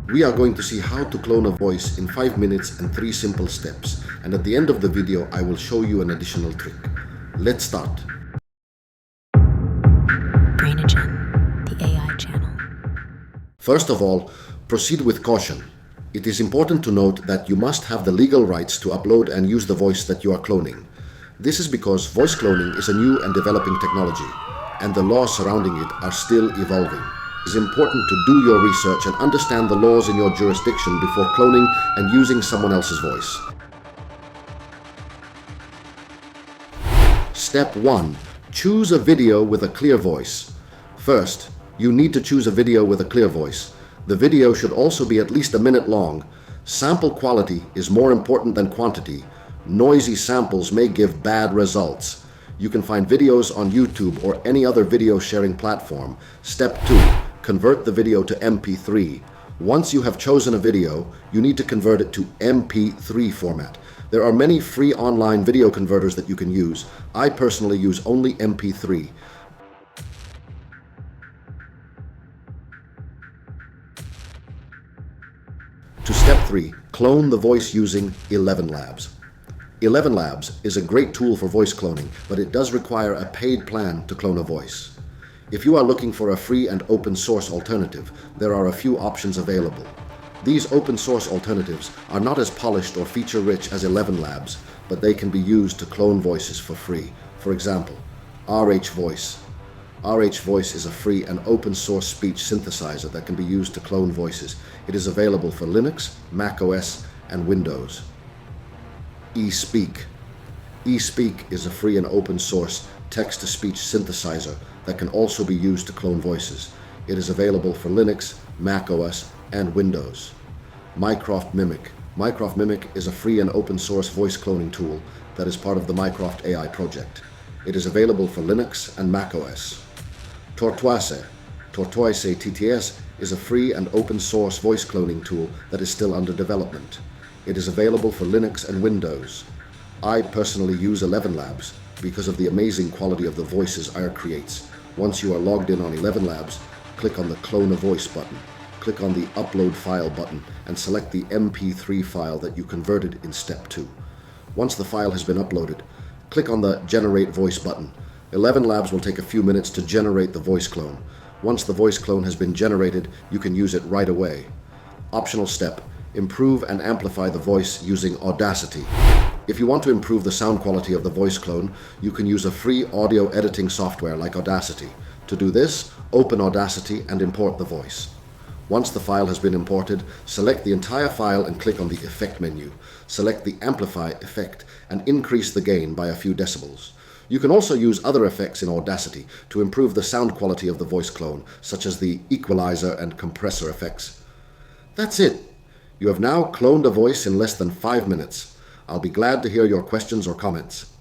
We are going to see how to clone a voice in 5 minutes and 3 simple steps. And at the end of the video, I will show you an additional trick. Let's start. Brainogen, the AI channel. First of all, proceed with caution. It is important to note that you must have the legal rights to upload and use the voice that you are cloning. This is because voice cloning is a new and developing technology, and the laws surrounding it are still evolving. It is important to do your research and understand the laws in your jurisdiction before cloning and using someone else's voice. Step 1. Choose a video with a clear voice. First, you need to choose a video with a clear voice. The video should also be at least a minute long. Sample quality is more important than quantity. Noisy samples may give bad results. You can find videos on YouTube or any other video sharing platform. Step 2. Convert the video to MP3. Once you have chosen a video, you need to convert it to MP3 format. There are many free online video converters that you can use. I personally use only MP3. To step 3, clone the voice using ElevenLabs. ElevenLabs is a great tool for voice cloning, but it does require a paid plan to clone a voice. If you are looking for a free and open source alternative, there are a few options available. These open source alternatives are not as polished or feature rich as ElevenLabs, but they can be used to clone voices for free. For example, RH Voice. RH Voice is a free and open source speech synthesizer that can be used to clone voices. It is available for Linux, Mac OS, and Windows. eSpeak. eSpeak is a free and open source text-to-speech synthesizer that can also be used to clone voices. It is available for Linux, Mac OS, and Windows. Mycroft Mimic. Mycroft Mimic is a free and open source voice cloning tool that is part of the Mycroft AI project. It is available for Linux and Mac OS. Tortoise. Tortoise TTS is a free and open source voice cloning tool that is still under development. It is available for Linux and Windows. I personally use ElevenLabs because of the amazing quality of the voices AIR creates. Once you are logged in on ElevenLabs, click on the Clone a Voice button. Click on the Upload File button and select the MP3 file that you converted in step 2. Once the file has been uploaded, click on the Generate Voice button. ElevenLabs will take a few minutes to generate the voice clone. Once the voice clone has been generated, you can use it right away. Optional step: improve and amplify the voice using Audacity. If you want to improve the sound quality of the voice clone, you can use a free audio editing software like Audacity. To do this, open Audacity and import the voice. Once the file has been imported, select the entire file and click on the Effect menu. Select the Amplify effect and increase the gain by a few decibels. You can also use other effects in Audacity to improve the sound quality of the voice clone, such as the equalizer and compressor effects. That's it. You have now cloned a voice in less than 5 minutes. I'll be glad to hear your questions or comments.